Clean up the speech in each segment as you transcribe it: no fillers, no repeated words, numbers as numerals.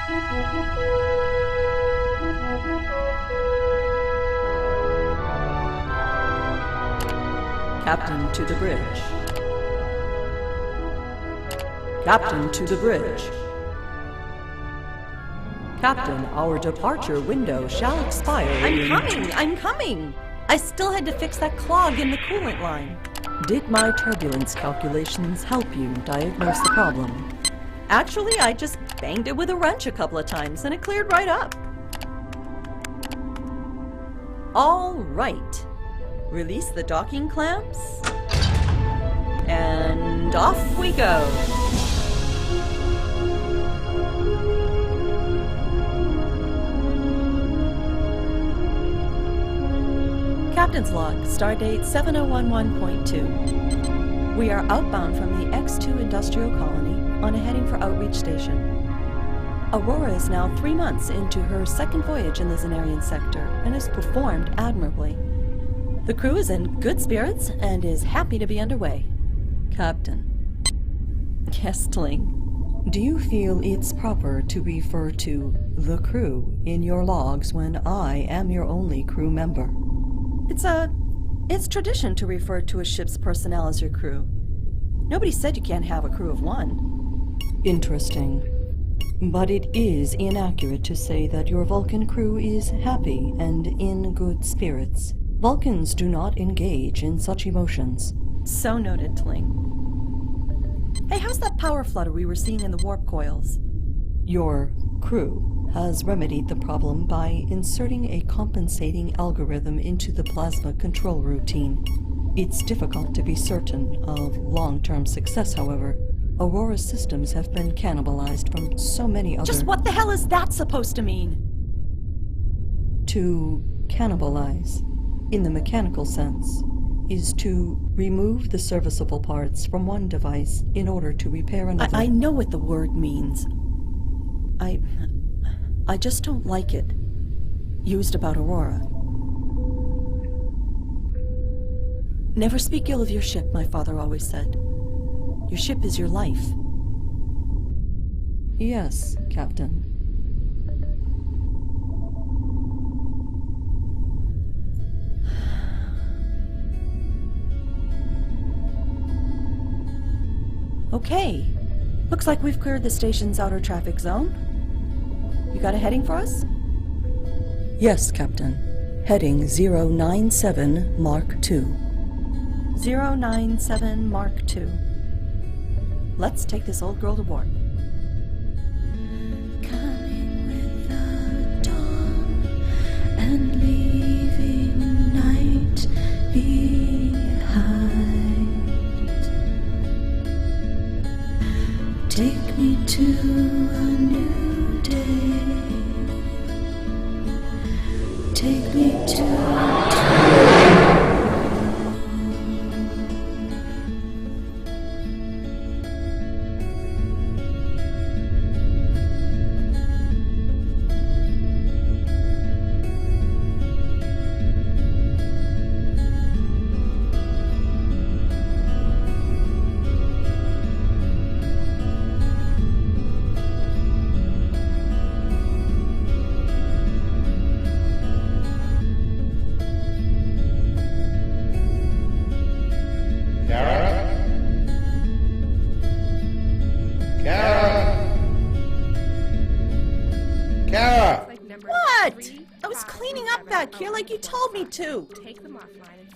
Captain to the bridge. Captain to the bridge. Captain, our departure window shall expire I'm coming! I still had to fix that clog in the coolant line. Did my turbulence calculations help you diagnose the problem? Actually, I just banged it with a wrench a couple of times and it cleared right up. All right. Release the docking clamps. And off we go. Captain's log, stardate 7011.2. We are outbound from the X2 industrial colony on a heading for outreach station. Aurora is now 3 months into her second voyage in the Zenarian sector and has performed admirably. The crew is in good spirits and is happy to be underway. Captain. Kestling. Do you feel it's proper to refer to the crew in your logs when I am your only crew member? It's tradition to refer to a ship's personnel as your crew. Nobody said you can't have a crew of one. Interesting. But it is inaccurate to say that your Vulcan crew is happy and in good spirits. Vulcans do not engage in such emotions. So noted, Tling. Hey, how's that power flutter we were seeing in the warp coils? Your crew has remedied the problem by inserting a compensating algorithm into the plasma control routine. It's difficult to be certain of long-term success, however. Aurora's systems have been cannibalized from so many other... Just what the hell is that supposed to mean? To cannibalize, in the mechanical sense, is to remove the serviceable parts from one device in order to repair another. I know what the word means. I just don't like it. Used about Aurora. Never speak ill of your ship, my father always said. Your ship is your life. Yes, Captain. Okay. Looks like we've cleared the station's outer traffic zone. You got a heading for us? Yes, Captain. Heading 097 Mark II. 097 Mark II. Let's take this old girl to warp. Coming with the dawn and leaving night behind. Take me to a new day. Take me to here like you told me to.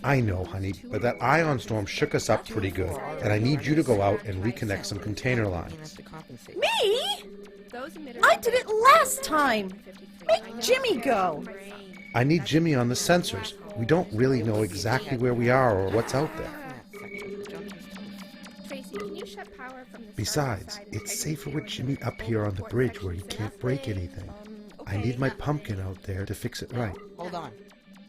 I know, honey, but that ion storm shook us up pretty good, and I need you to go out and reconnect some container lines. Me? I did it last time. Make Jimmy go. I need Jimmy on the sensors. We don't really know exactly where we are or what's out there. Besides, it's safer with Jimmy up here on the bridge where he can't break anything. I need my pumpkin out there to fix it right. Hold on.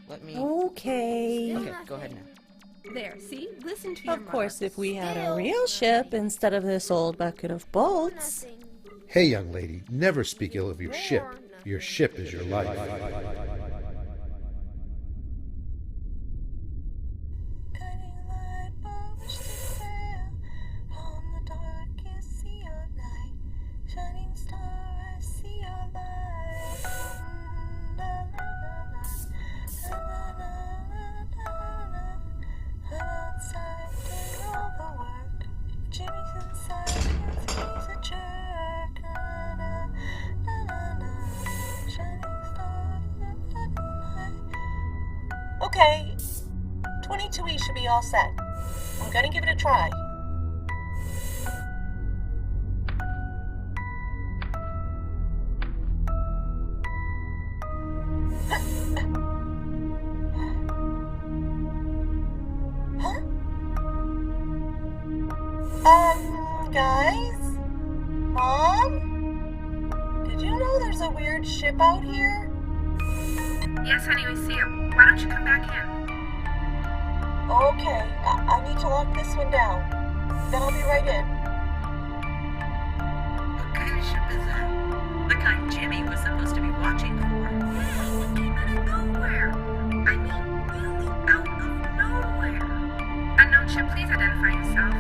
Let me... Okay. Okay, go ahead now. There, see? Listen to your Of course, mother. if we had a real ship instead of this old bucket of bolts. Hey, young lady, never speak ill of your ship. Your ship is your life. Shining star, I see your 32E should be all set. I'm gonna give it a try. Guys? Mom? Did you know there's a weird ship out here? Yes, honey, we see him. Why don't you come back in? Okay, I need to lock this one down. Then I'll be right in. What kind of ship is that? The kind Jimmy was supposed to be watching for. Hey, it came out of nowhere. I mean, really out of nowhere. Unknown ship, please identify yourself.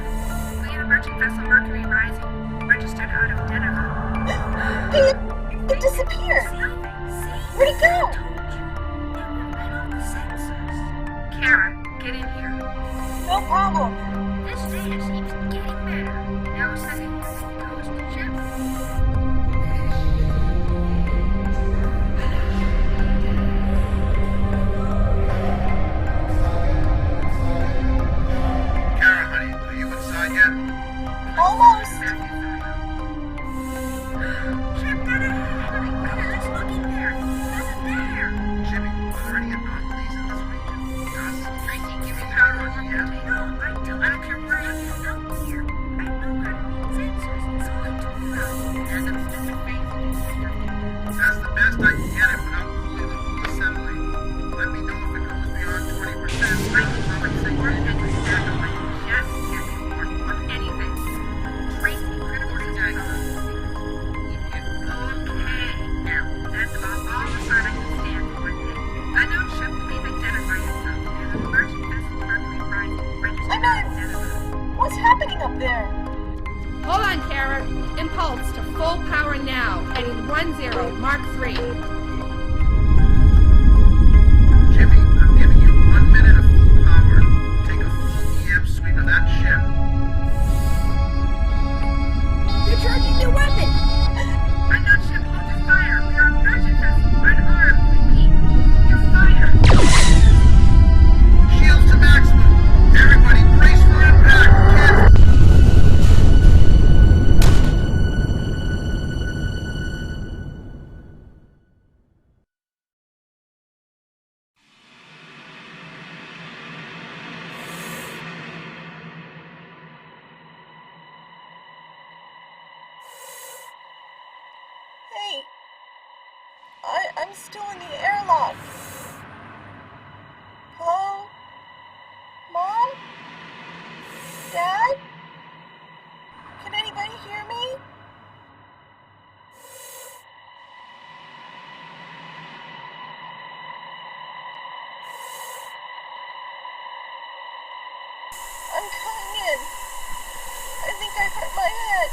Lead merchant vessel Mercury Rising, registered out of Nineveh. It disappeared. Where'd it go? Kara, get in here. No problem. This data keeps getting better. Now we're sending ghost ship. Kara, honey, are you inside yet? Almost. Ship dead ahead. Let's look in there. Nothing there. Jimmy, are there any anomalies in this region? Dust? Tracy, give me power on the No, I don't care where I am out here. I know how to read sensors. It's all I told you about. There's a specific phase in this system. That's the best I can get it without pulling the whole assembly. Let me know if it goes beyond 20%. I can always say we're going to stand up and just get more of anything. Tracy, critical diagnosis. Okay, now, that's about all the time I can stand for today. Unknown ship, please identify yourself. There's a merchant vessel Mercury Rising, registered I'm out in. of Nineveh. What's happening up there? Hold on, Kara. Impulse to full power now. Heading 10, Mark 3. Jimmy, I'm giving you 1 minute of full power. Take a full EM sweep of that ship. They're charging their weapon! Unknown ship, hold your fire. We are a merchant vessel, unarmed. Repeat, your fire. Shields to maximum. Everybody brace for impact. Kids. Hey. I'm still in the airlock. Hello? Mom? Dad? Can anybody hear me? I'm coming in. I think I hurt my head.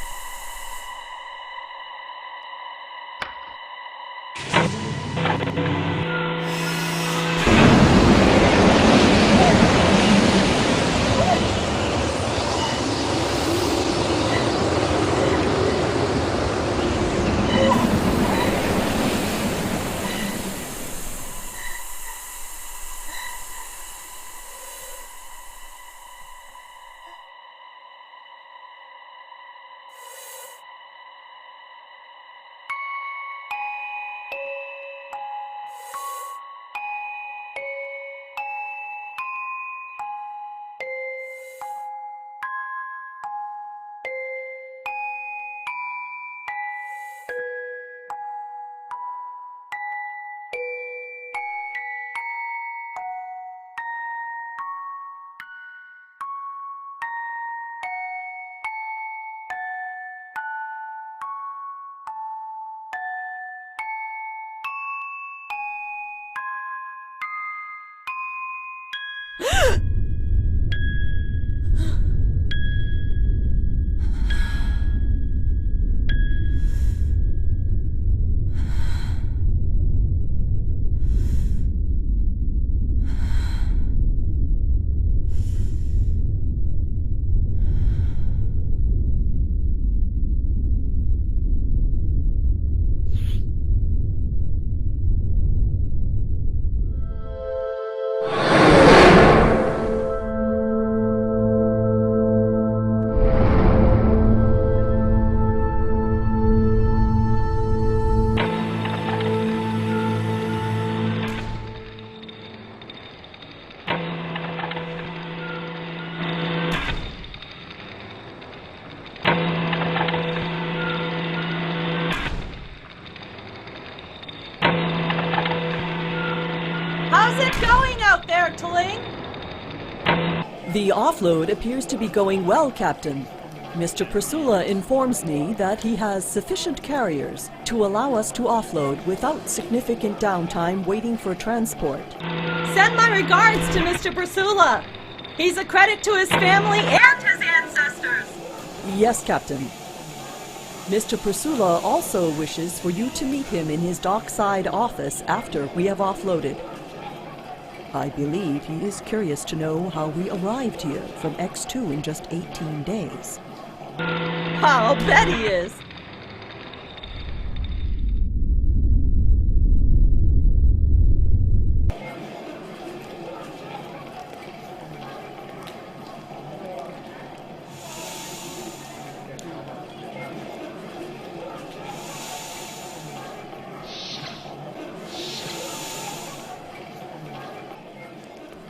How's it going out there, Tling? The offload appears to be going well, Captain. Mr. Persula informs me that he has sufficient carriers to allow us to offload without significant downtime waiting for transport. Send my regards to Mr. Persula. He's a credit to his family and his ancestors. Yes, Captain. Mr. Persula also wishes for you to meet him in his dockside office after we have offloaded. I believe he is curious to know how we arrived here from X2 in just 18 days. I'll bet he is.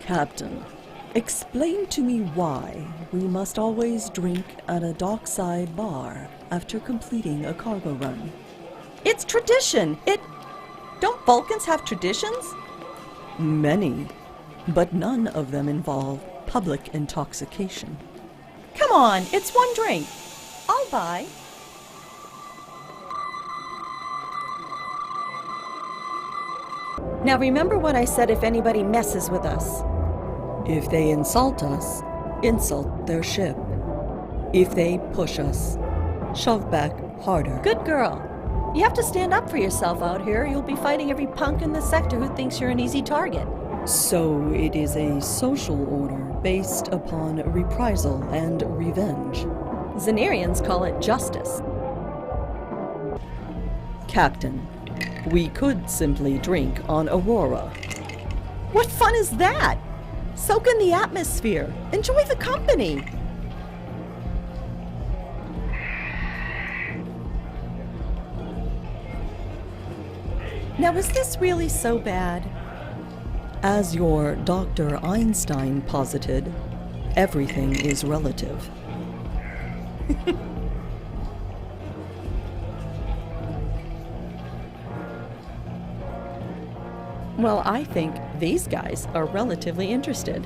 Captain, explain to me why we must always drink at a dockside bar after completing a cargo run. It's tradition. Don't Vulcans have traditions? Many, but none of them involve public intoxication. Come on, it's one drink. I'll buy. Now remember what I said if anybody messes with us. If they insult us, insult their ship. If they push us, shove back harder. Good girl. You have to stand up for yourself out here. You'll be fighting every punk in the sector who thinks you're an easy target. So it is a social order based upon reprisal and revenge. Xenarians call it justice. Captain, we could simply drink on Aurora. What fun is that? Soak in the atmosphere. Enjoy the company. Now, is this really so bad? As your Dr. Einstein posited, everything is relative. Well, I think these guys are relatively interested.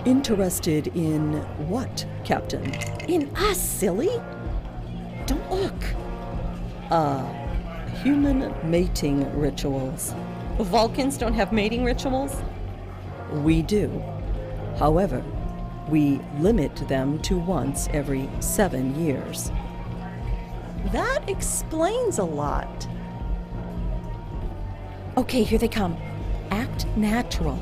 Interested in what, Captain? In us, silly? Don't look. Human mating rituals. Vulcans don't have mating rituals? We do. However, we limit them to once every 7 years. That explains a lot. Okay, here they come. Act natural.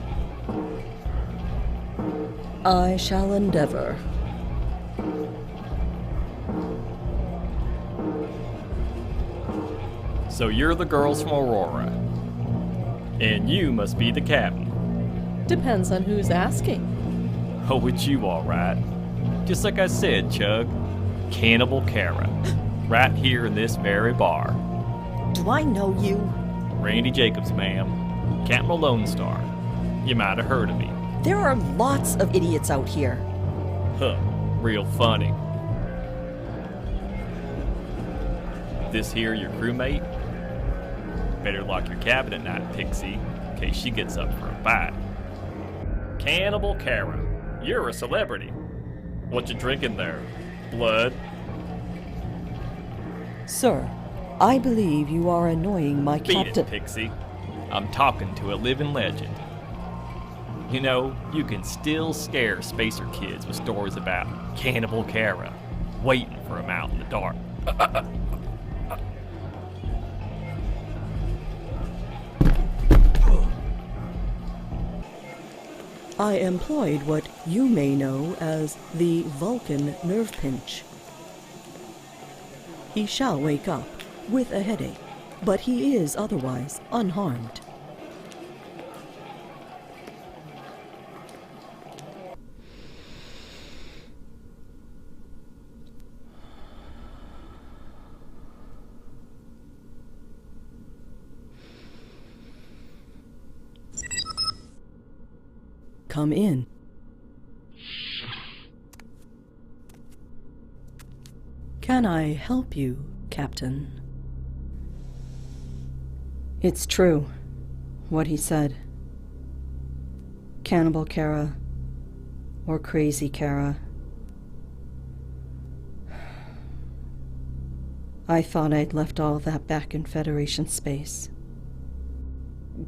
I shall endeavor. So you're the girls from Aurora. And you must be the captain. Depends on who's asking. Oh, it's you all right. Just like I said, Chug. Cannibal Kara. Right here in this very bar. Do I know you? Randy Jacobs, ma'am. Captain Lone Star. You might have heard of me. There are lots of idiots out here. Huh. Real funny. This here your crewmate? Better lock your cabin at night, Pixie, in case she gets up for a bite. Cannibal Kara, you're a celebrity. What you drinking there? Blood? Sir, I believe you are annoying my Beat captain. it, Pixie. I'm talking to a living legend. You know, you can still scare spacer kids with stories about Cannibal Kara waiting for him out in the dark. I employed what you may know as the Vulcan nerve pinch. He shall wake up with a headache, but he is otherwise unharmed. Come in. Can I help you, Captain? It's true. what he said. Cannibal Kara, or Crazy Kara. I thought I'd left all that back in Federation space.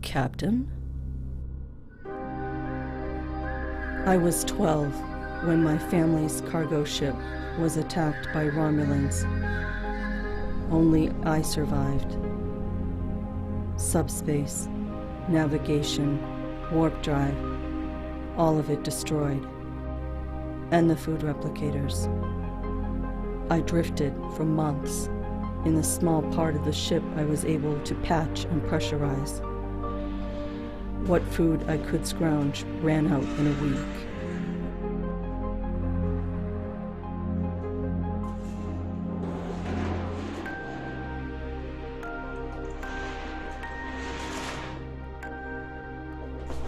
Captain? I was 12 when my family's cargo ship was attacked by Romulans. Only I survived. Subspace, navigation, warp drive, all of it destroyed. And the food replicators. I drifted for months in the small part of the ship I was able to patch and pressurize. What food I could scrounge ran out in a week.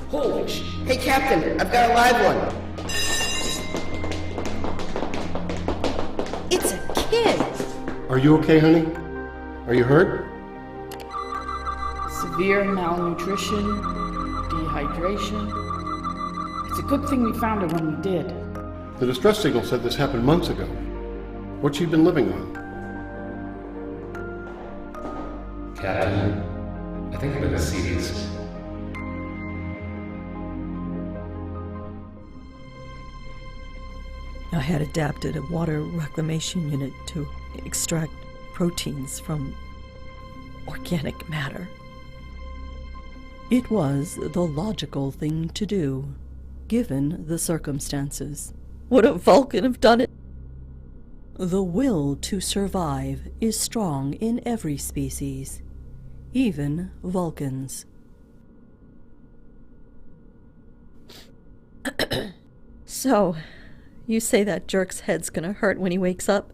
Holy sh! Hey, Captain, I've got a live one. It's a kid! Are you okay, honey? Are you hurt? Severe malnutrition, dehydration. It's a good thing we found her when we did. The distress signal said this happened months ago. What's she been living on? Captain, I think I'm gonna see these. I had adapted a water reclamation unit to extract proteins from organic matter. It was the logical thing to do, given the circumstances. Would a Vulcan have done it? The will to survive is strong in every species, even Vulcans. So, you say that jerk's head's gonna hurt when he wakes up?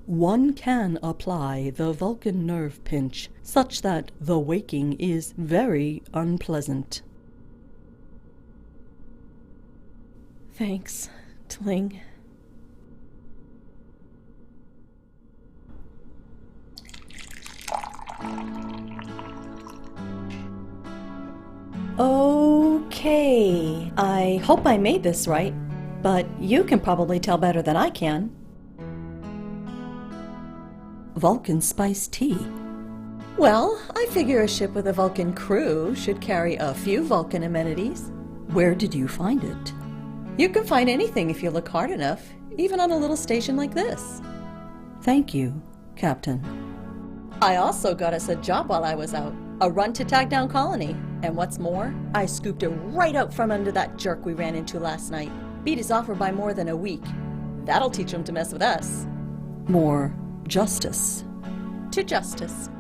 One can apply the Vulcan nerve pinch such that the waking is very unpleasant. Thanks, Tling. Okay, I hope I made this right, but you can probably tell better than I can. Vulcan spiced tea. Well, I figure a ship with a Vulcan crew should carry a few Vulcan amenities. Where did you find it? You can find anything if you look hard enough, even on a little station like this. Thank you, Captain. I also got us a job while I was out. A run to tag down colony. And what's more, I scooped it right out from under that jerk we ran into last night. Beat his offer by more than a week. That'll teach him to mess with us. More justice. To justice.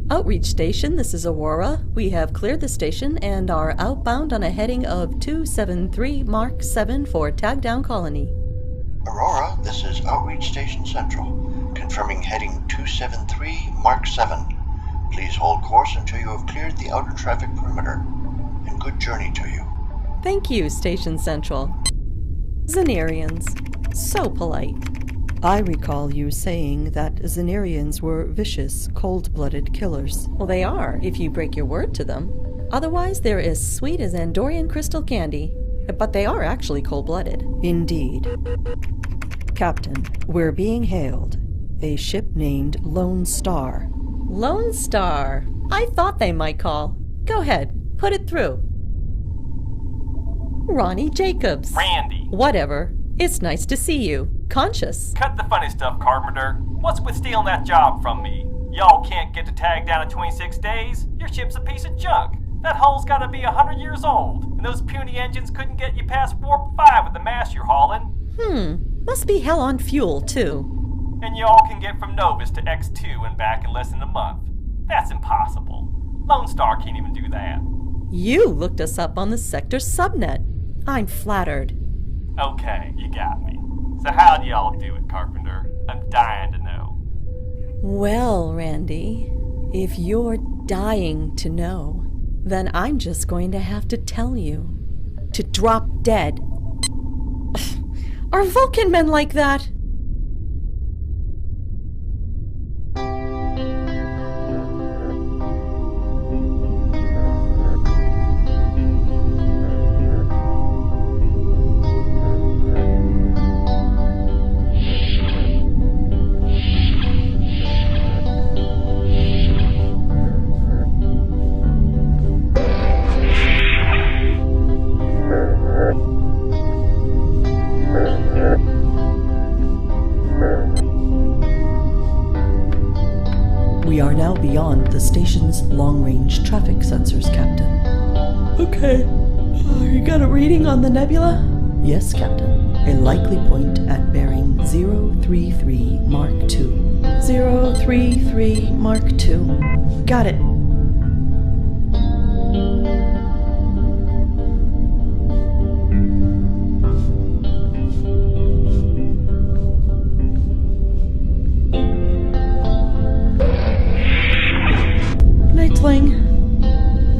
Outreach station, this is Aurora. We have cleared the station and are outbound on a heading of 273 Mark 7 for tag down colony. Aurora, this is Outreach Station Central, confirming heading 273 Mark 7. Please hold course until you have cleared the outer traffic perimeter, and good journey to you. Thank you, Station Central. Xenarians. So polite. I recall you saying that Xenarians were vicious, cold-blooded killers. Well, they are, if you break your word to them. Otherwise, they're as sweet as Andorian crystal candy. But they are actually cold-blooded. Indeed. Captain, we're being hailed. A ship named Lone Star. Lone Star? I thought they might call. Go ahead, put it through. Ronnie Jacobs. Randy. Whatever. It's nice to see you. Conscious. Cut the funny stuff, Carpenter. What's with stealing that job from me? Y'all can't get to tag down in 26 days? Your ship's a piece of junk. That hull's gotta be 100 years old, and those puny engines couldn't get you past warp 5 with the mass you're hauling. Must be hell on fuel, too. And y'all can get from Novus to X2 and back in less than a month. That's impossible. Lone Star can't even do that. You looked us up on the sector subnet. I'm flattered. Okay, you got me. So how do y'all do it, Carpenter? I'm dying to know. Well, Randy, if you're dying to know, then I'm just going to have to tell you. To drop dead. Are Vulcan men like that? We are now beyond the station's long-range traffic sensors, Captain. Okay. You got a reading on the nebula? Yes, Captain. A likely point at bearing 033 Mark II. 033 Mark II. Got it.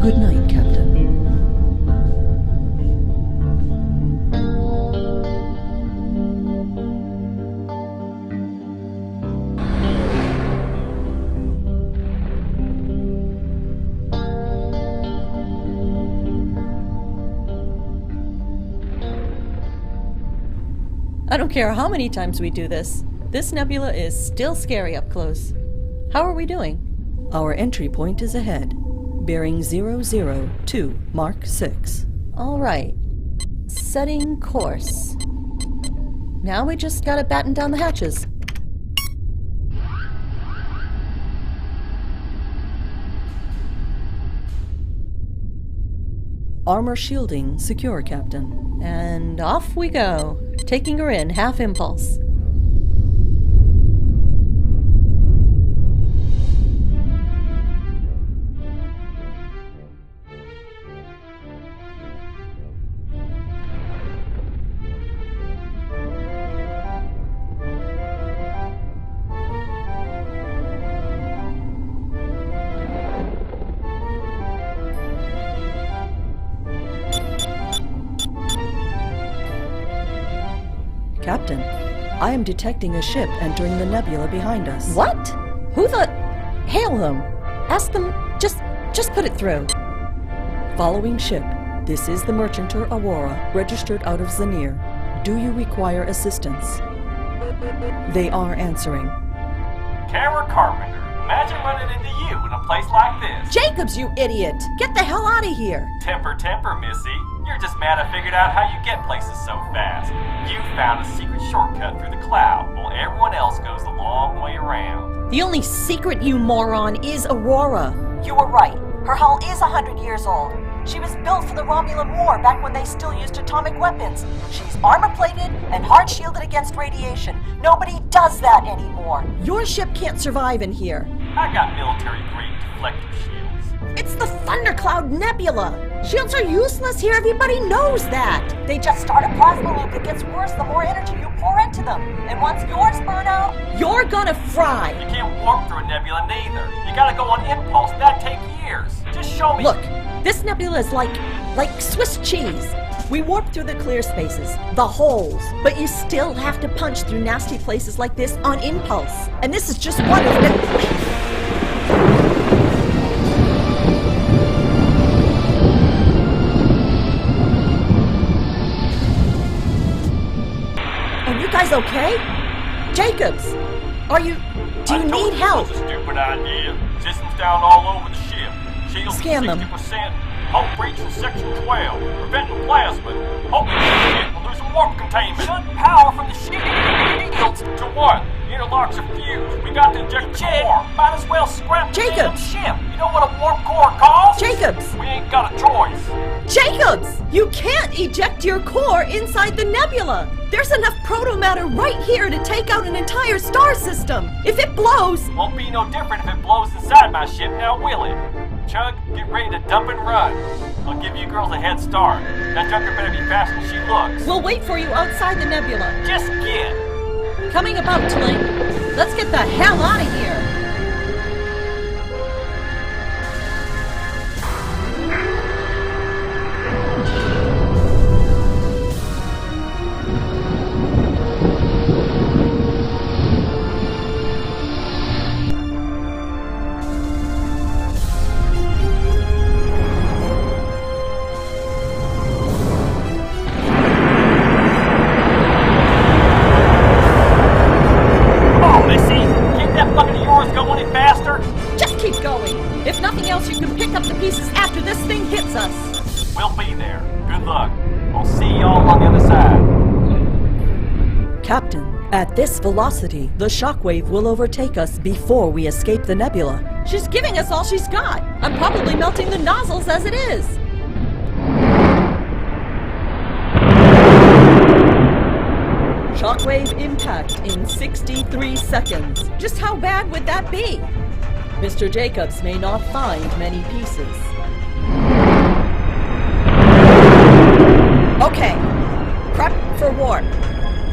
Good night, Captain. I don't care how many times we do this. This nebula is still scary up close. How are we doing? Our entry point is ahead, bearing 002 Mark 6. All right. Setting course. Now we just gotta batten down the hatches. Armor shielding secure, Captain. And off we go, taking her in half impulse. Captain, I am detecting a ship entering the nebula behind us. What? Who the... Hail them. Ask them... Just put it through. Following ship. This is the merchanter Aurora, registered out of Zanir. Do you require assistance? They are answering. Kara Carpenter, imagine running into you in a place like this. Jacobs, you idiot! Get the hell out of here! Temper, Missy. You're just mad I figured out how you get places so fast. You found a secret shortcut through the cloud, while everyone else goes the long way around. The only secret, you moron, is Aurora. You were right. Her hull is 100 years old. She was built for the Romulan War back when they still used atomic weapons. She's armor-plated and hard-shielded against radiation. Nobody does that anymore. Your ship can't survive in here. I got military-grade deflector shields. It's the Thundercloud Nebula. Shields are useless here. Everybody knows that. They just start a plasma loop that gets worse the more energy you pour into them. And once yours burn out, you're gonna fry. You can't warp through a nebula neither. You gotta go on impulse. That'd take years. Just show me. Look, this nebula is like Swiss cheese. We warp through the clear spaces, the holes, but you still have to punch through nasty places like this on impulse. And this is just one of them. Are you guys okay? Jacobs, do you need help? That's a stupid idea. Systems down all over the ship. Shields Scan them. 60%. Hull breach in section 12. Preventing plasma. Hoping the ship will lose some warp containment. Shut power from the ship. To what? Interlocks are fused. We got to inject the core. Might as well scrap the damn ship. You know what a warp core costs? Jacobs! We ain't got a choice. Jacobs! You can't eject your core inside the nebula. There's enough protomatter right here to take out an entire star system. If it blows... Won't be no different if it blows inside my ship, now will it? Chug, get ready to dump and run. I'll give you girls a head start. That junker better be faster than she looks. We'll wait for you outside the nebula. Just get. Coming about, Tling. Let's get the hell out of here. Captain, at this velocity, the shockwave will overtake us before we escape the nebula. She's giving us all she's got. I'm probably melting the nozzles as it is. Shockwave impact in 63 seconds. Just how bad would that be? Mr. Jacobs may not find many pieces. Okay, prep for warp.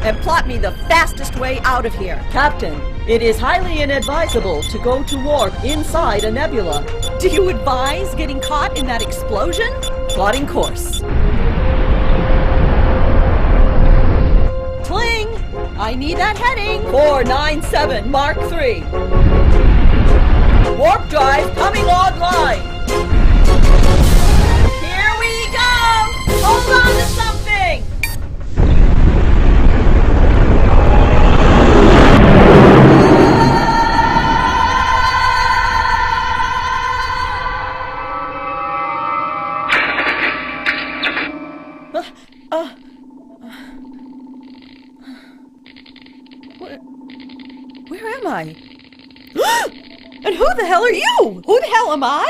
And plot me the fastest way out of here. Captain, it is highly inadvisable to go to warp inside a nebula. Do you advise getting caught in that explosion? Plotting course. Cling! I need that heading! 497 Mark III. Warp drive coming online! Here we go! Hold on to something! Where am I? And who the hell are you? Who the hell am I?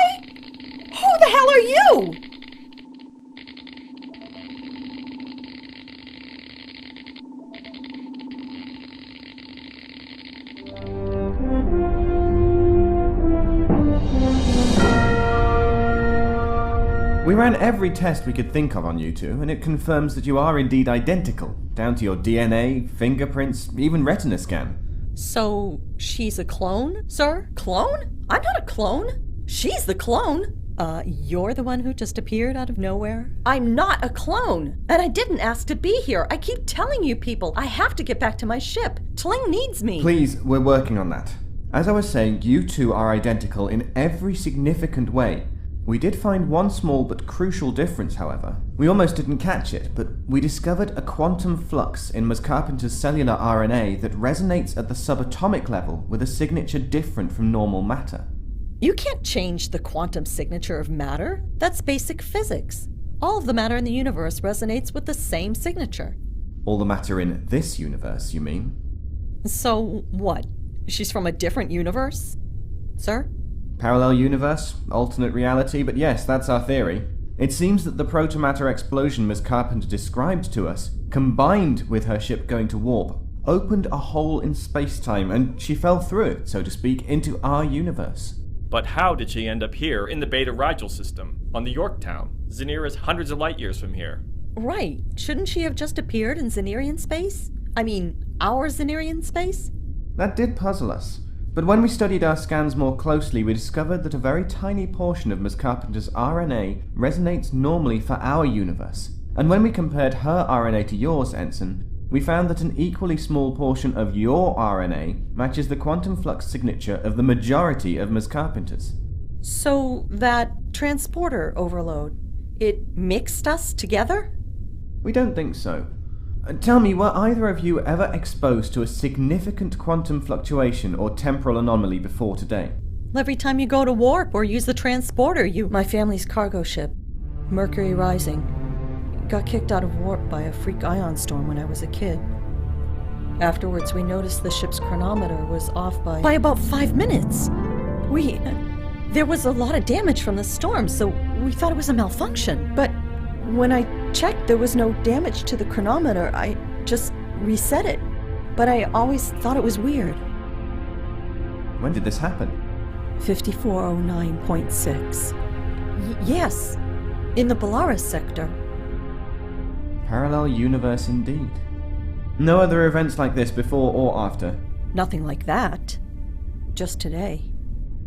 Who the hell are you? We ran every test we could think of on you two, and it confirms that you are indeed identical, down to your DNA, fingerprints, even retina scan. So, she's a clone, sir? Clone? I'm not a clone. She's the clone. You're the one who just appeared out of nowhere? I'm not a clone, and I didn't ask to be here. I keep telling you people, I have to get back to my ship. Tling needs me. Please, we're working on that. As I was saying, you two are identical in every significant way. We did find one small but crucial difference, however. We almost didn't catch it, but we discovered a quantum flux in Ms. Carpenter's cellular RNA that resonates at the subatomic level with a signature different from normal matter. You can't change the quantum signature of matter. That's basic physics. All of the matter in the universe resonates with the same signature. All the matter in this universe, you mean? So what? She's from a different universe? Sir? Parallel universe, alternate reality, but yes, that's our theory. It seems that the protomatter explosion Ms. Carpenter described to us, combined with her ship going to warp, opened a hole in space-time, and she fell through it, so to speak, into our universe. But how did she end up here in the Beta Rigel system, on the Yorktown? Zenir is hundreds of light years from here. Right. Shouldn't she have just appeared in Zenirian space? I mean, our Zenirian space? That did puzzle us. But when we studied our scans more closely, we discovered that a very tiny portion of Ms. Carpenter's RNA resonates normally for our universe. And when we compared her RNA to yours, Ensign, we found that an equally small portion of your RNA matches the quantum flux signature of the majority of Ms. Carpenter's. So that transporter overload, it mixed us together? We don't think so. Tell me, were either of you ever exposed to a significant quantum fluctuation or temporal anomaly before today? Every time you go to warp or use the transporter, My family's cargo ship, Mercury Rising, got kicked out of warp by a freak ion storm when I was a kid. Afterwards, we noticed the ship's chronometer was off by about 5 minutes. There was a lot of damage from the storm, so we thought it was a malfunction. But when I checked, there was no damage to the chronometer. I just reset it. But I always thought it was weird. When did this happen? 5409.6. Yes, in the Polaris sector. Parallel universe indeed. No other events like this before or after? Nothing like that. Just today.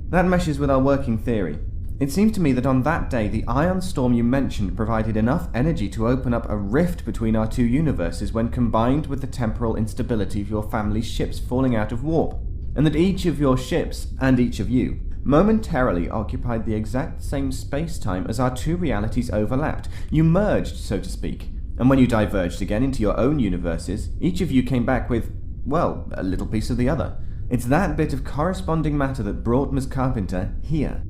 That meshes with our working theory. It seems to me that on that day, the ion storm you mentioned provided enough energy to open up a rift between our two universes when combined with the temporal instability of your family's ships falling out of warp, and that each of your ships, and each of you, momentarily occupied the exact same space-time as our two realities overlapped. You merged, so to speak, and when you diverged again into your own universes, each of you came back with, well, a little piece of the other. It's that bit of corresponding matter that brought Ms. Carpenter here.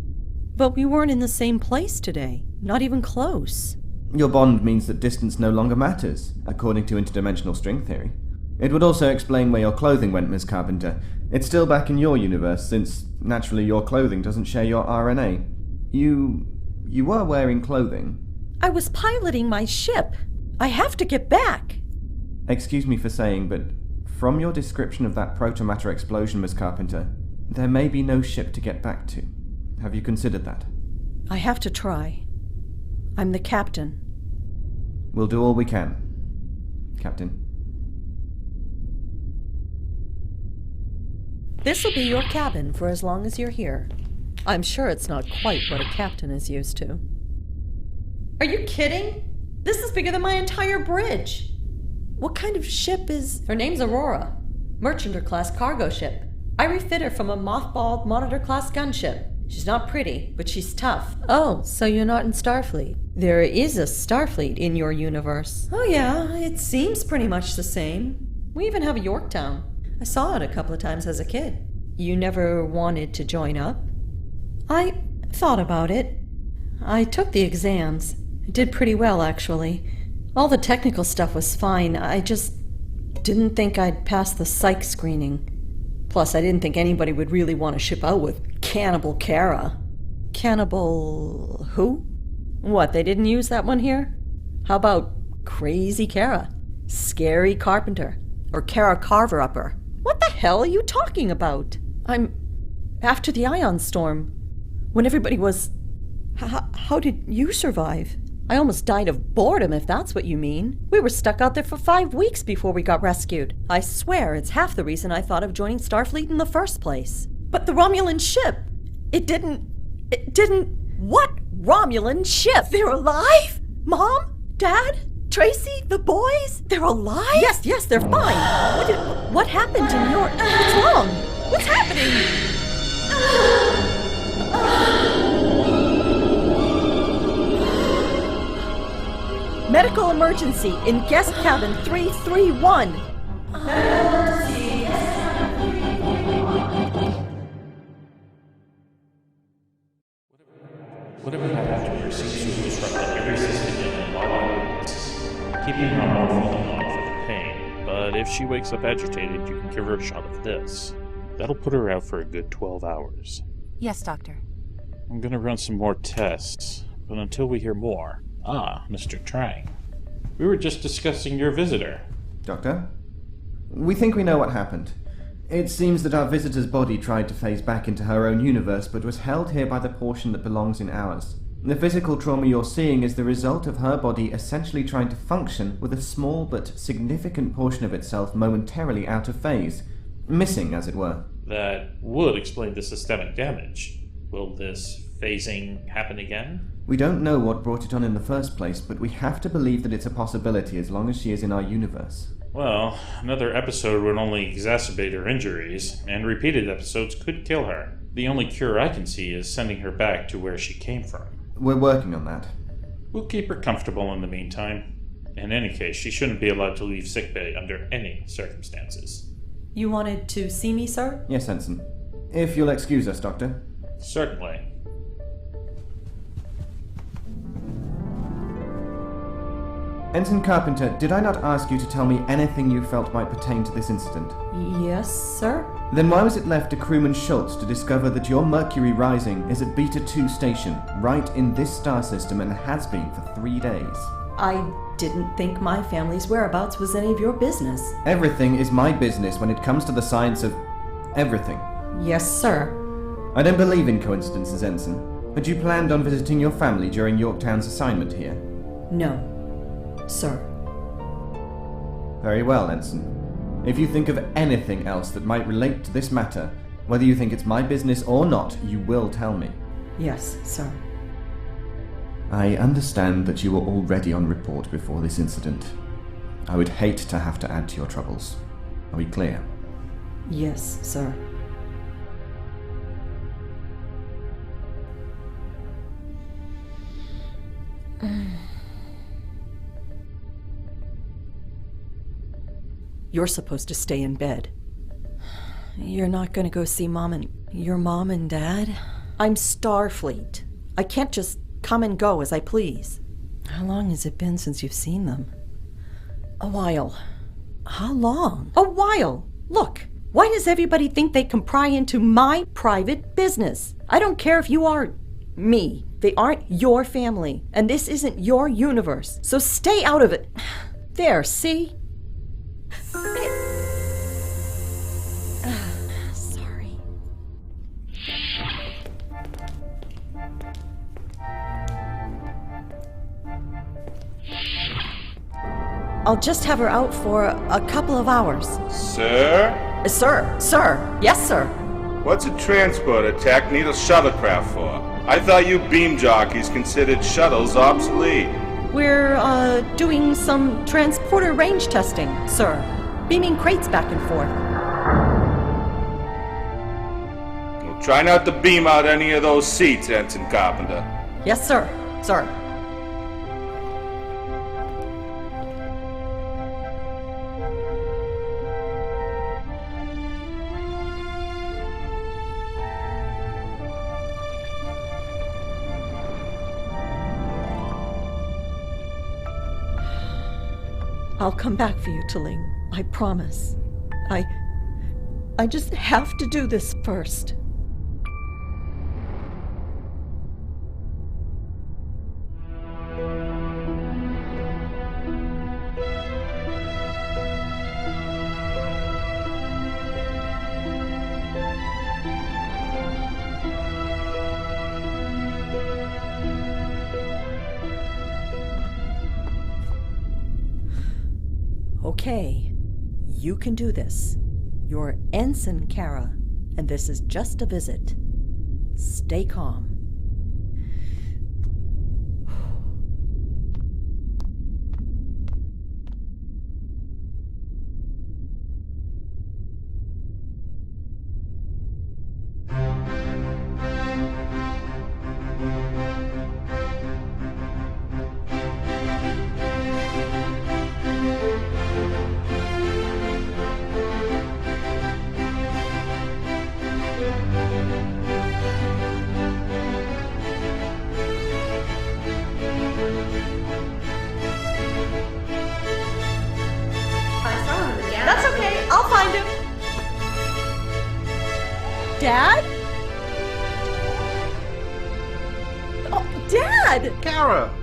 But we weren't in the same place today. Not even close. Your bond means that distance no longer matters, according to interdimensional string theory. It would also explain where your clothing went, Miss Carpenter. It's still back in your universe, since, naturally, your clothing doesn't share your RNA. You were wearing clothing. I was piloting my ship. I have to get back. Excuse me for saying, but from your description of that protomatter explosion, Miss Carpenter, there may be no ship to get back to. Have you considered that? I have to try. I'm the captain. We'll do all we can, Captain. This'll be your cabin for as long as you're here. I'm sure it's not quite what a captain is used to. Are you kidding? This is bigger than my entire bridge. What kind of ship is... Her name's Aurora. Merchant-class cargo ship. I refit her from a mothballed Monitor-class gunship. She's not pretty, but she's tough. Oh, so you're not in Starfleet. There is a Starfleet in your universe. Oh yeah, it seems pretty much the same. We even have a Yorktown. I saw it a couple of times as a kid. You never wanted to join up? I thought about it. I took the exams. I did pretty well, actually. All the technical stuff was fine. I just didn't think I'd pass the psych screening. Plus, I didn't think anybody would really want to ship out with Cannibal Kara. Cannibal who? What, they didn't use that one here? How about Crazy Kara? Scary Carpenter? Or Kara Carver-Upper? What the hell are you talking about? After the ion storm, when everybody was... How did you survive? I almost died of boredom, if that's what you mean. We were stuck out there for 5 weeks before we got rescued. I swear it's half the reason I thought of joining Starfleet in the first place. But the Romulan ship, it didn't... What Romulan ship? They're alive? Mom? Dad? Tracy? The boys? They're alive? Yes, they're fine. What happened in your... What's wrong? What's happening? Medical emergency in guest cabin 331. Whatever happened to her seems to have disrupted every system in the body, keeping her morphine on for the pain. But if she wakes up agitated, you can give her a shot of this. That'll put her out for a good 12 hours. Yes, Doctor. I'm gonna run some more tests, but until we hear more... Mr. Trang. We were just discussing your visitor. Doctor? We think we know what happened. It seems that our visitor's body tried to phase back into her own universe, but was held here by the portion that belongs in ours. The physical trauma you're seeing is the result of her body essentially trying to function with a small but significant portion of itself momentarily out of phase. Missing, as it were. That would explain the systemic damage. Will this phasing happen again? We don't know what brought it on in the first place, but we have to believe that it's a possibility as long as she is in our universe. Well, another episode would only exacerbate her injuries, and repeated episodes could kill her. The only cure I can see is sending her back to where she came from. We're working on that. We'll keep her comfortable in the meantime. In any case, she shouldn't be allowed to leave sickbay under any circumstances. You wanted to see me, sir? Yes, Ensign. If you'll excuse us, Doctor. Certainly. Ensign Carpenter, did I not ask you to tell me anything you felt might pertain to this incident? Yes, sir. Then why was it left to Crewman Schultz to discover that your Mercury Rising is at Beta 2 station, right in this star system, and has been for 3 days? I didn't think my family's whereabouts was any of your business. Everything is my business when it comes to the science of... everything. Yes, sir. I don't believe in coincidences, Ensign. But you planned on visiting your family during Yorktown's assignment here? No, sir. Very well, Ensign. If you think of anything else that might relate to this matter, whether you think it's my business or not, you will tell me. Yes, sir. I understand that you were already on report before this incident. I would hate to have to add to your troubles. Are we clear? Yes, sir. You're supposed to stay in bed. You're not going to go see your mom and dad? I'm Starfleet. I can't just come and go as I please. How long has it been since you've seen them? A while. How long? A while. Look, why does everybody think they can pry into my private business? I don't care if you are me. They aren't your family, and this isn't your universe. So stay out of it. There, see? Sorry. I'll just have her out for a couple of hours. Sir? Sir. Yes, sir. What's a transporter tech need a shuttlecraft for? I thought you beam jockeys considered shuttles obsolete. We're, doing some transporter range testing, sir. Beaming crates back and forth. Well, try not to beam out any of those seats, Ensign Carpenter. Yes, sir. Sir. I'll come back for you, Taling. I promise. I just have to do this first. Okay, you can do this. You're Ensign Kara, and this is just a visit. Stay calm. That's okay, I'll find him. Dad? Oh, Dad! Kara!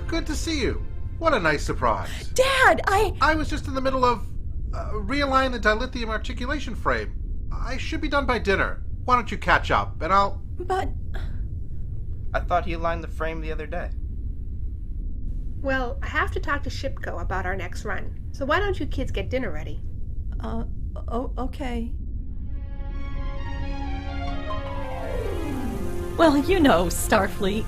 Good to see you. What a nice surprise. Dad, I was just in the middle of realigning the dilithium articulation frame. I should be done by dinner. Why don't you catch up, and I'll... But... I thought he aligned the frame the other day. Well, I have to talk to Shipko about our next run. So why don't you kids get dinner ready? Okay. Well, you know, Starfleet.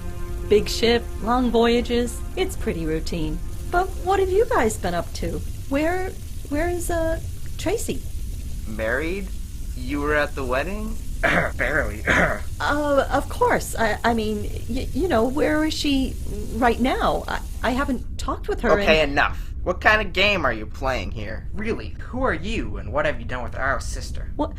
Big ship, long voyages. It's pretty routine. But what have you guys been up to? Where is, Tracy? Married? You were at the wedding? Barely. Of course. I mean, you know, where is she right now? I haven't talked with her Okay, enough. What kind of game are you playing here? Really, who are you, and what have you done with our sister? What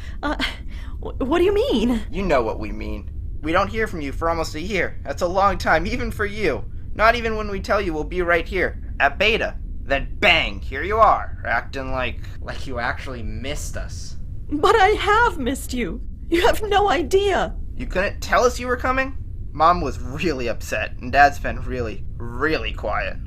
do you mean? You know what we mean. We don't hear from you for almost a year. That's a long time, even for you. Not even when we tell you we'll be right here, at Beta. Then bang, here you are, acting like you actually missed us. But I have missed you. You have no idea. You couldn't tell us you were coming? Mom was really upset, and Dad's been really, really quiet.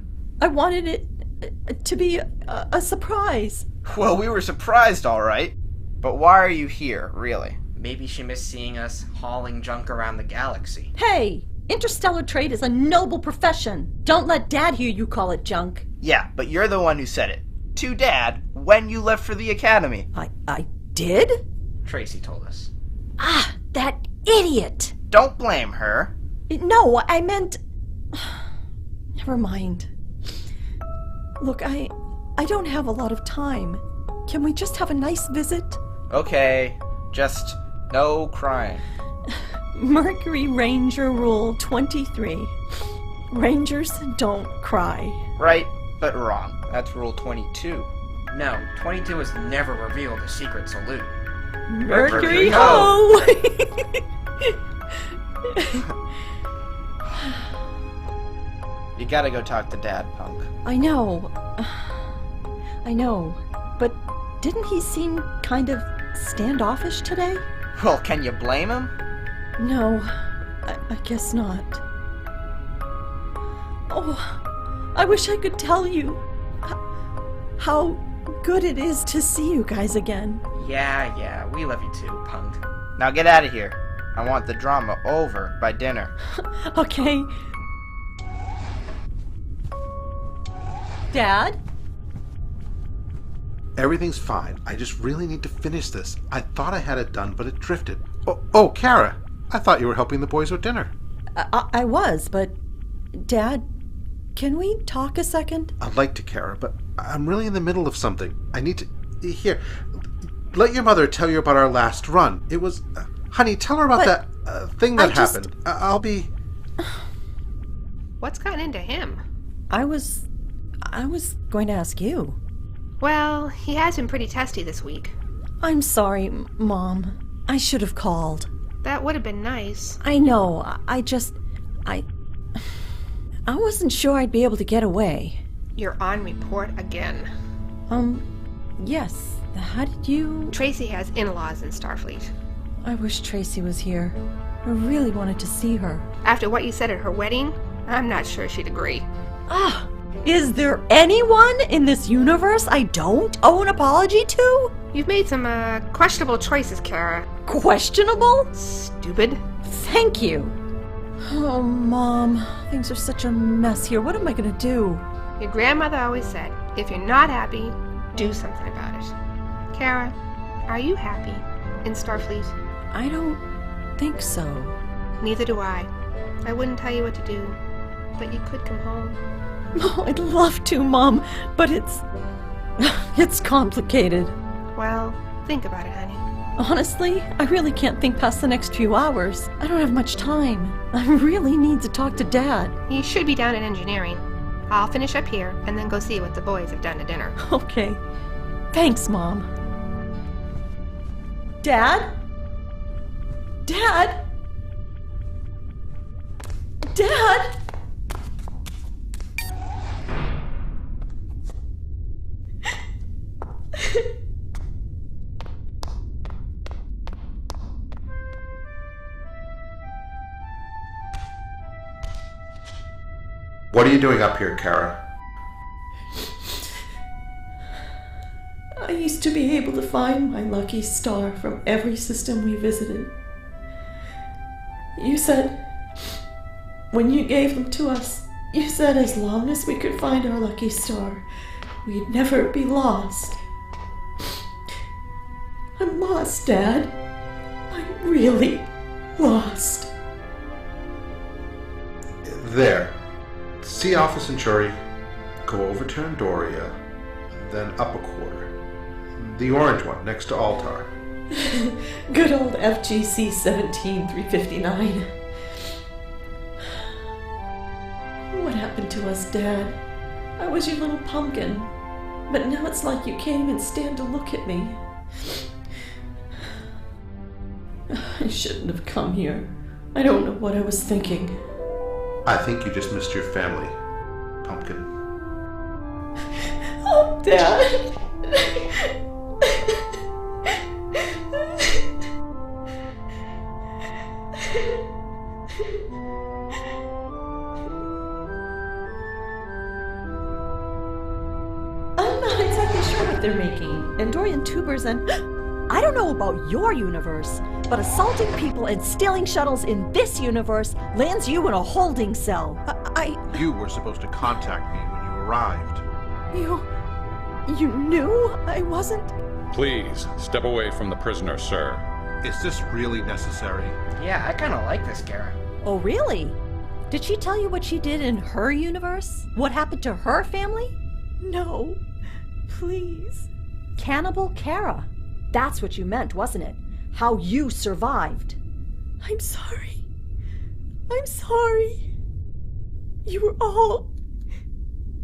I wanted it to be a surprise. Well, we were surprised, all right. But why are you here, really? Maybe she missed seeing us hauling junk around the galaxy. Hey, interstellar trade is a noble profession. Don't let Dad hear you call it junk. Yeah, but you're the one who said it. To Dad, when you left for the academy. I did? Tracy told us. Ah, that idiot! Don't blame her. No, I meant... Never mind. Look, I don't have a lot of time. Can we just have a nice visit? Okay, just no crying. Mercury Ranger Rule 23. Rangers don't cry. Right, but wrong. That's Rule 22. No, 22 was never revealed a secret salute. Mercury ho! You gotta go talk to Dad, punk. I know. But didn't he seem kind of standoffish today? Well, can you blame him? No, I guess not. Oh, I wish I could tell you how good it is to see you guys again. Yeah, we love you too, punk. Now get out of here. I want the drama over by dinner. Okay. Dad? Everything's fine. I just really need to finish this. I thought I had it done, but it drifted. Oh, Kara. I thought you were helping the boys with dinner. I was, but... Dad, can we talk a second? I'd like to, Kara, but I'm really in the middle of something. I need to... Here, let your mother tell you about our last run. It was... honey, tell her about that thing that happened. I'll be... What's gotten into him? I was going to ask you. Well, he has been pretty testy this week. I'm sorry, Mom. I should have called. That would have been nice. I know. I wasn't sure I'd be able to get away. You're on report again. Yes. How did you... Tracy has in-laws in Starfleet. I wish Tracy was here. I really wanted to see her. After what you said at her wedding, I'm not sure she'd agree. Is there anyone in this universe I don't owe an apology to? You've made some, questionable choices, Kara. Questionable? Stupid. Thank you. Oh, Mom. Things are such a mess here. What am I gonna do? Your grandmother always said, if you're not happy, do something about it. Kara, are you happy in Starfleet? I don't think so. Neither do I. I wouldn't tell you what to do, but you could come home. Oh, I'd love to, Mom, but it's complicated. Well, think about it, honey. Honestly, I really can't think past the next few hours. I don't have much time. I really need to talk to Dad. He should be down at engineering. I'll finish up here and then go see what the boys have done to dinner. Okay. Thanks, Mom. Dad? Dad? Dad? What are you doing up here, Kara? I used to be able to find my lucky star from every system we visited. You said, when you gave them to us, you said as long as we could find our lucky star, we'd never be lost. I'm lost, Dad. I'm really lost. There. See Alpha Centauri, go over to Andoria, then up a quarter. The orange one, next to Altar. Good old FGC 17359. What happened to us, Dad? I was your little pumpkin, but now it's like you can't even stand to look at me. I shouldn't have come here. I don't know what I was thinking. I think you just missed your family, Pumpkin. Oh, Dad! I'm not exactly sure what they're making. Andorian tubers and... I don't know about your universe, but assaulting people and stealing shuttles in this universe lands you in a holding cell. You were supposed to contact me when you arrived. You knew I wasn't? Please, step away from the prisoner, sir. Is this really necessary? Yeah, I kinda like this, Kara. Oh, really? Did she tell you what she did in her universe? What happened to her family? No. Please. Cannibal Kara. That's what you meant, wasn't it? How you survived. I'm sorry. I'm sorry. You were all...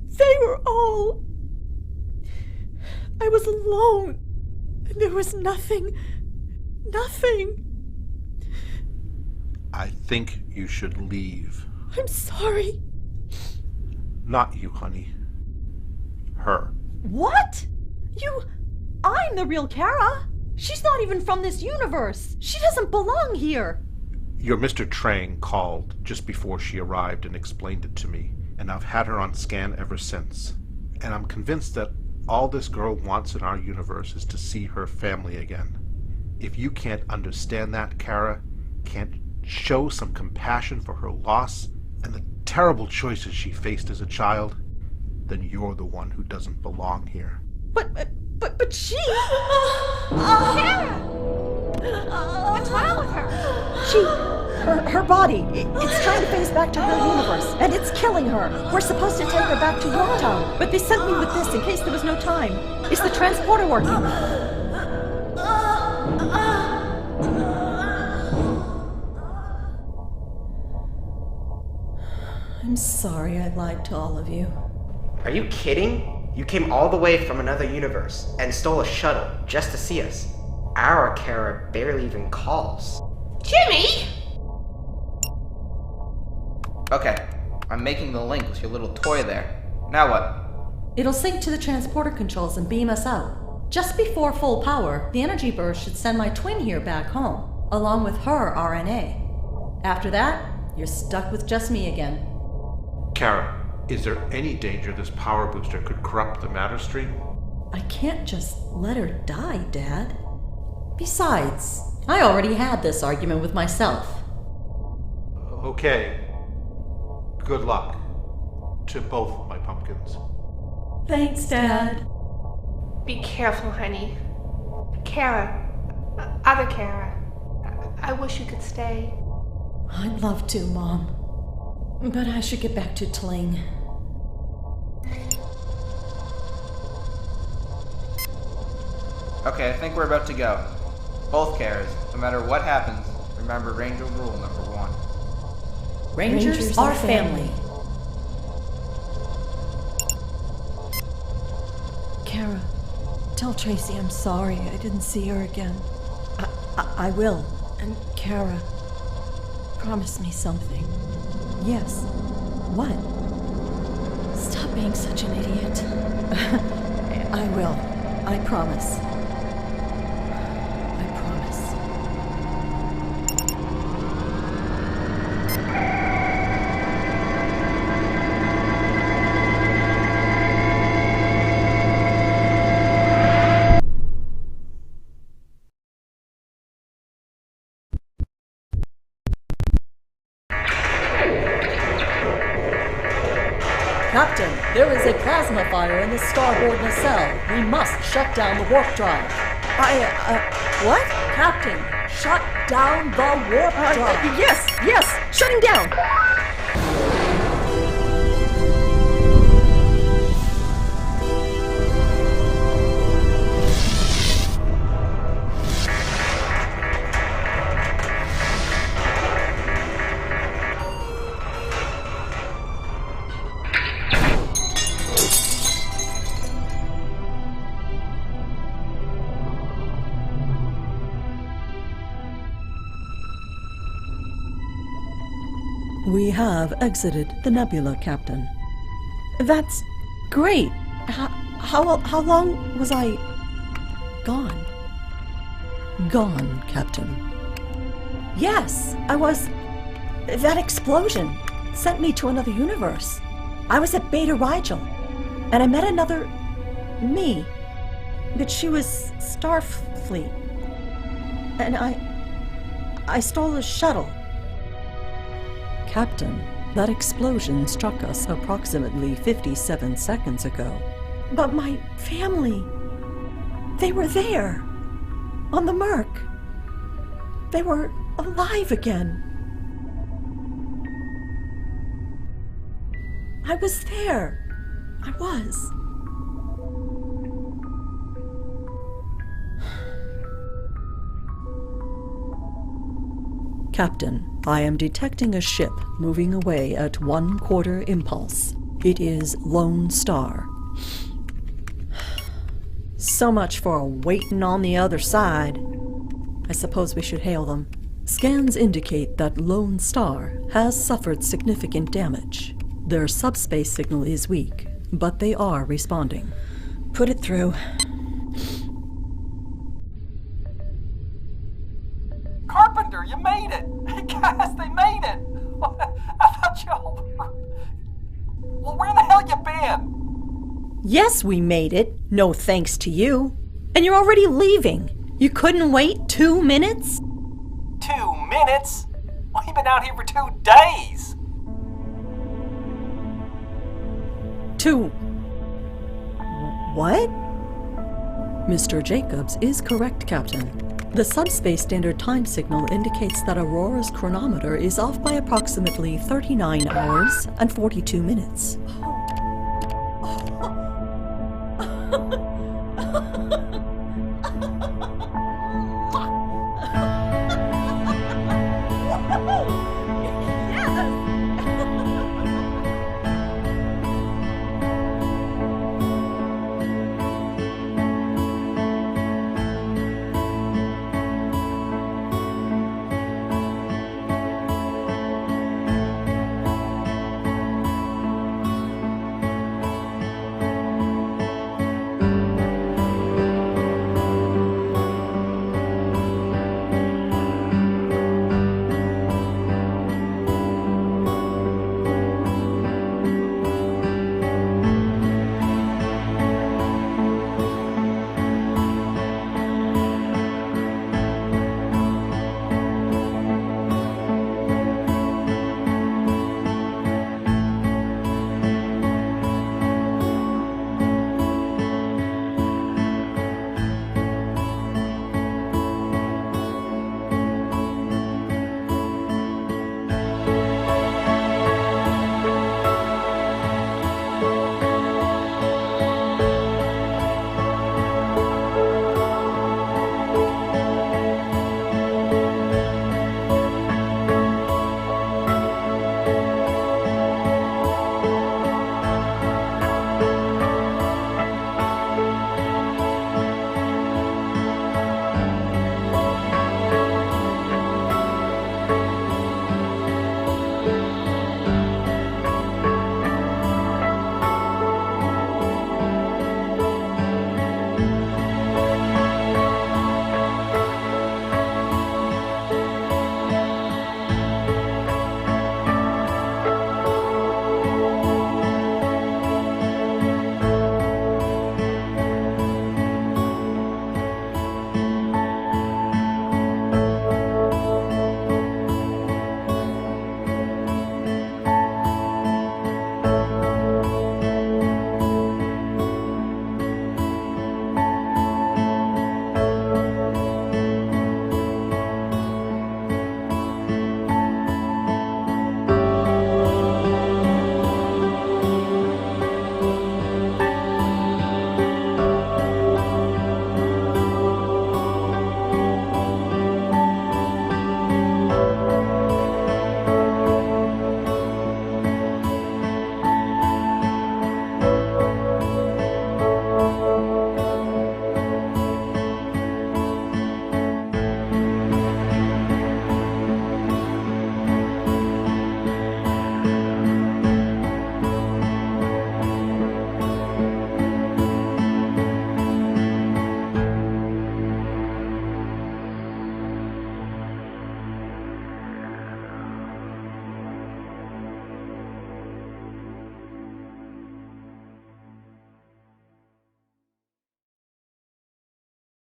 They were all... I was alone. And there was nothing. Nothing. I think you should leave. I'm sorry. Not you, honey. Her. What? I'm the real Kara. She's not even from this universe. She doesn't belong here. Your Mr. Trang called just before she arrived and explained it to me, and I've had her on scan ever since. And I'm convinced that all this girl wants in our universe is to see her family again. If you can't understand that, Kara, can't show some compassion for her loss and the terrible choices she faced as a child, then you're the one who doesn't belong here. But she... Kara! What's wrong with her? Her body, it's trying to phase back to her universe, and it's killing her. We're supposed to take her back to Yorktown, but they sent me with this in case there was no time. Is the transporter working? I'm sorry I lied to all of you. Are you kidding? You came all the way from another universe and stole a shuttle just to see us. Our Kara barely even calls. Jimmy! Okay, I'm making the link with your little toy there. Now what? It'll sync to the transporter controls and beam us out. Just before full power, the energy burst should send my twin here back home, along with her RNA. After that, you're stuck with just me again. Kara, is there any danger this power booster could corrupt the matter stream? I can't just let her die, Dad. Besides, I already had this argument with myself. Okay. Good luck to both my pumpkins. Thanks, Dad. Be careful, honey. Kara. Other Kara. I wish you could stay. I'd love to, Mom. But I should get back to Tling. Okay, I think we're about to go. Both Karas, no matter what happens, remember Ranger rule number 1. Rangers are family. Kara, tell Tracy I'm sorry I didn't see her again. I will. And Kara, promise me something. Yes. What? Stop being such an idiot. I will. I promise. I promise. Captain, there is a plasma fire in the starboard nacelle. We must shut down the warp drive. What? Captain, shut down the warp drive. Yes, shutting down. We have exited the nebula, Captain. That's great. How long was I gone? Gone, Captain. Yes, I was. That explosion sent me to another universe. I was at Beta Rigel, and I met another me. But she was Starfleet. And I stole a shuttle. Captain, that explosion struck us approximately 57 seconds ago. But my family, they were there, on the Merc. They were alive again. I was there. I was. Captain, I am detecting a ship moving away at 1/4 impulse. It is Lone Star. So much for waiting on the other side. I suppose we should hail them. Scans indicate that Lone Star has suffered significant damage. Their subspace signal is weak, but they are responding. Put it through. Carpenter, you made it! Guys, they made it! I thought y'all were... Well, where the hell you been? Yes, we made it. No thanks to you. And you're already leaving. You couldn't wait 2 minutes? 2 minutes? We've been out here for 2 days! What? Mr. Jacobs is correct, Captain. The Subspace Standard Time signal indicates that Aurora's chronometer is off by approximately 39 hours and 42 minutes.